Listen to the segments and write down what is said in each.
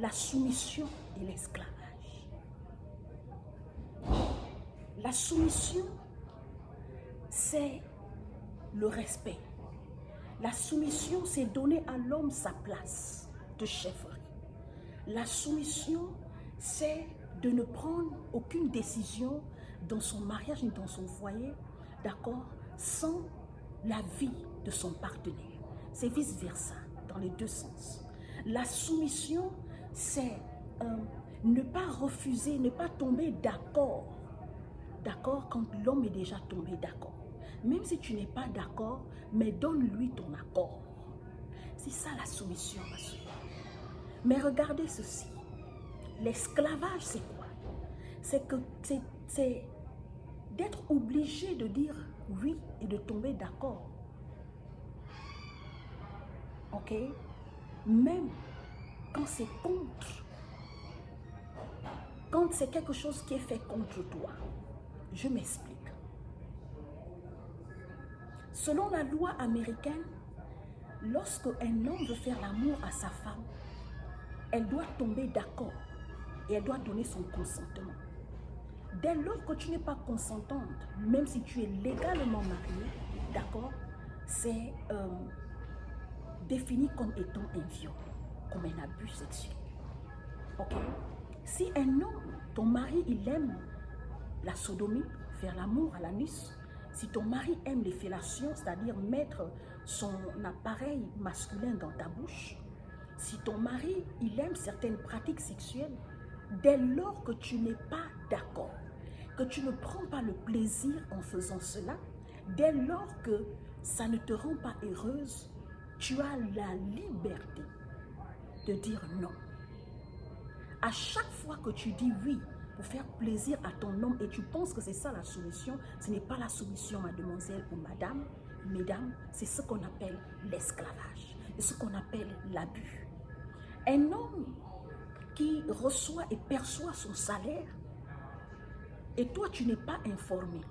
la soumission et l'esclavage. La soumission, c'est le respect. La soumission, c'est donner à l'homme sa place de chefferie. La soumission, c'est de ne prendre aucune décision dans son mariage ni dans son foyer, d'accord, sans l'avis de son partenaire. C'est vice-versa, dans les deux sens. La soumission, c'est ne pas refuser, ne pas tomber d'accord, quand l'homme est déjà tombé d'accord. Même si tu n'es pas d'accord, mais donne-lui ton accord. C'est ça la soumission, ma soeur. Mais regardez ceci. L'esclavage, c'est quoi? C'est d'être obligé de dire oui et de tomber d'accord. Ok? Même quand c'est contre. Quand c'est quelque chose qui est fait contre toi. Je m'explique. Selon la loi américaine, lorsque un homme veut faire l'amour à sa femme, elle doit tomber d'accord et elle doit donner son consentement. Dès lors que tu n'es pas consentante, même si tu es légalement mariée, d'accord, c'est défini comme étant un viol, comme un abus sexuel. Ok? Si un homme, ton mari, il aime la sodomie, faire l'amour à l'anus, si ton mari aime les fellations, c'est-à-dire mettre son appareil masculin dans ta bouche, si ton mari, il aime certaines pratiques sexuelles, dès lors que tu n'es pas d'accord, que tu ne prends pas le plaisir en faisant cela, dès lors que ça ne te rend pas heureuse, tu as la liberté de dire non. À chaque fois que tu dis oui pour faire plaisir à ton homme et tu penses que c'est ça la solution, ce n'est pas la solution, mademoiselle ou madame, mesdames, c'est ce qu'on appelle l'esclavage et ce qu'on appelle l'abus. Un homme qui reçoit et perçoit son salaire et toi tu n'es pas informé,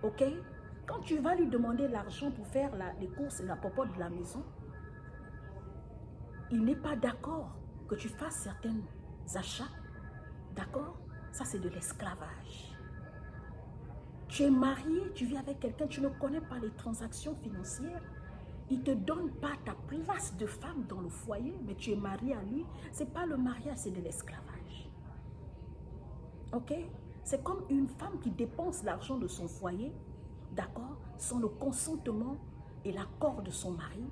ok? Quand tu vas lui demander l'argent pour faire les courses et la popote de la maison, il n'est pas d'accord que tu fasses certains achats, d'accord? Ça c'est de l'esclavage. Tu es marié, tu vis avec quelqu'un, tu ne connais pas les transactions financières, il ne te donne pas ta place de femme dans le foyer, mais tu es marié à lui, ce n'est pas le mariage, c'est de l'esclavage. Ok? C'est comme une femme qui dépense l'argent de son foyer, d'accord, sans le consentement et l'accord de son mari,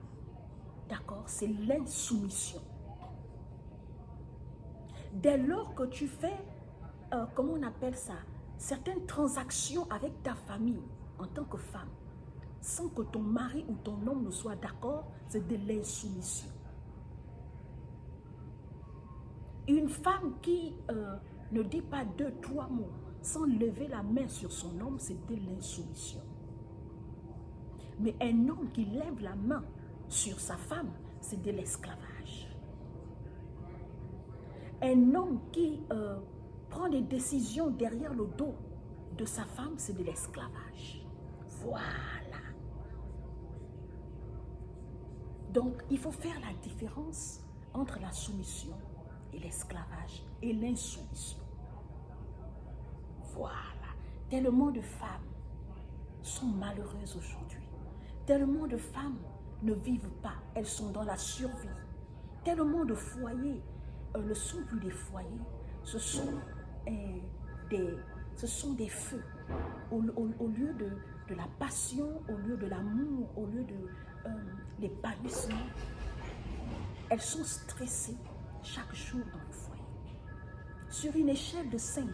d'accord, c'est l'insoumission. Dès lors que tu fais, comment on appelle ça, certaines transactions avec ta famille en tant que femme, sans que ton mari ou ton homme ne soit d'accord, c'est de l'insoumission. Une femme qui ne dit pas 2-3 mots sans lever la main sur son homme, c'est de l'insoumission. Mais un homme qui lève la main sur sa femme, c'est de l'esclavage. Un homme qui prend des décisions derrière le dos de sa femme, c'est de l'esclavage. Voilà. Donc, il faut faire la différence entre la soumission et l'esclavage et l'insoumission. Voilà. Tellement de femmes sont malheureuses aujourd'hui. Tellement de femmes ne vivent pas, elles sont dans la survie. Tellement de foyers ne sont plus des foyers, ce sont des feux. Au lieu de la passion, au lieu de l'amour, au lieu de l'épanouissement, elles sont stressées chaque jour dans le foyer. Sur une échelle de 5,